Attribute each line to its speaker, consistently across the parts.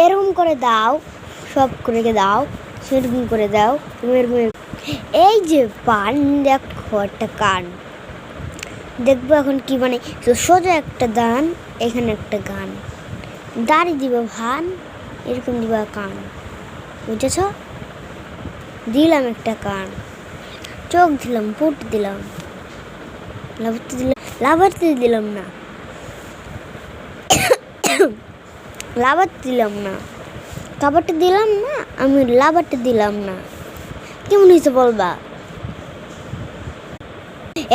Speaker 1: এরকম করে দাও, সব করে দাও, সেরকম করে দাও। এই যে পান দেখো, একটা কান দেখবো এখন কি মানে সোজা একটা দান, এখানে একটা গান, দাড়ি দিব ভান, এরকম দিবা কান, বুঝেছ? দিলাম একটা কান, চোখ দিলাম, পুট দিলাম, লাভার্তি দিলাম না, লাভার্তি দিলাম না, কাবারটা দিলাম না, আমি লাভারটা দিলাম না। কেমন হয়েছে বলবা?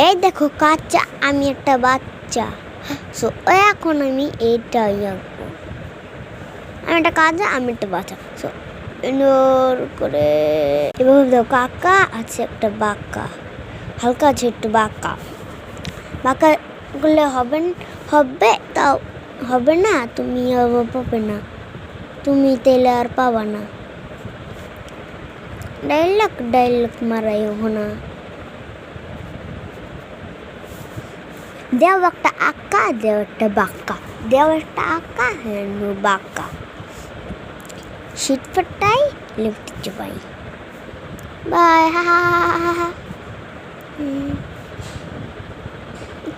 Speaker 1: এই দেখো কাচ্চা, আমি একটা বাচ্চা। সো এখন আমি এইটাই আঁকবো। আমি একটা কাজা, আমি একটা বাচ্চা। সো করে এভাবে দেখো, কাকা আছে একটা বাঁকা, হালকা আছে একটু বাঁকা, বাঁকা করলে হবে তাও হবে না, তুমি পাবে না, তুমি তেলে আর পাবা না। ডাইলগ মারাই না। দেও একটা আঁকা, দেও একটা বাঁকা, দেও একটা আঁকা, হ্যাঁ বাঁকা, শীত ফাটাই লিপটি চুপাই। বাই, হা।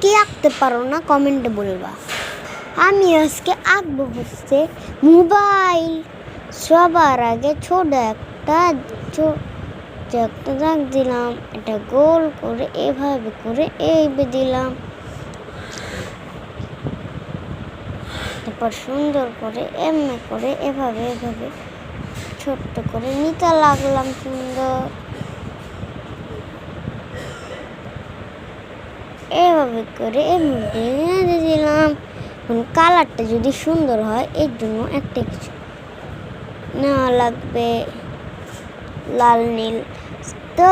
Speaker 1: কি আঁকতে পারো না কমেন্টে বলবা। আমি আজকে আঁকবো হচ্ছে মোবাইল। সবার আগে ছোট একটা দাগ দিলাম, এটা গোল করে এভাবে করে এইভাবে দিলাম, তারপর সুন্দর করে এমনি করে এভাবে ছোট্ট করে নিতে লাগলাম, সুন্দর এভাবে করে এমনি দিলাম। কালারটা যদি সুন্দর হয় এর জন্য একটা কিছু নেওয়া লাগবে, লাল নীল। তো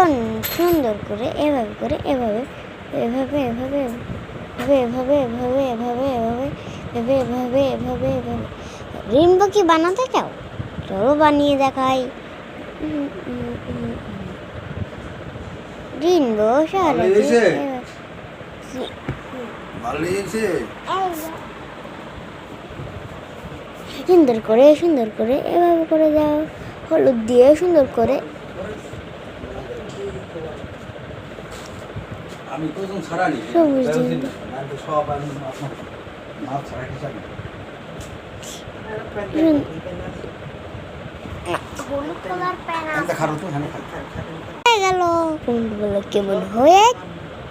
Speaker 1: সুন্দর করে এভাবে রেইনবো কি বানাতে চাও? চলো বানিয়ে দেখাই। রেইনবো সুন্দর করে এভাবে করে দাও, হলুদ দিয়ে সুন্দর করে। সবুজ গেল কেমন হয়ে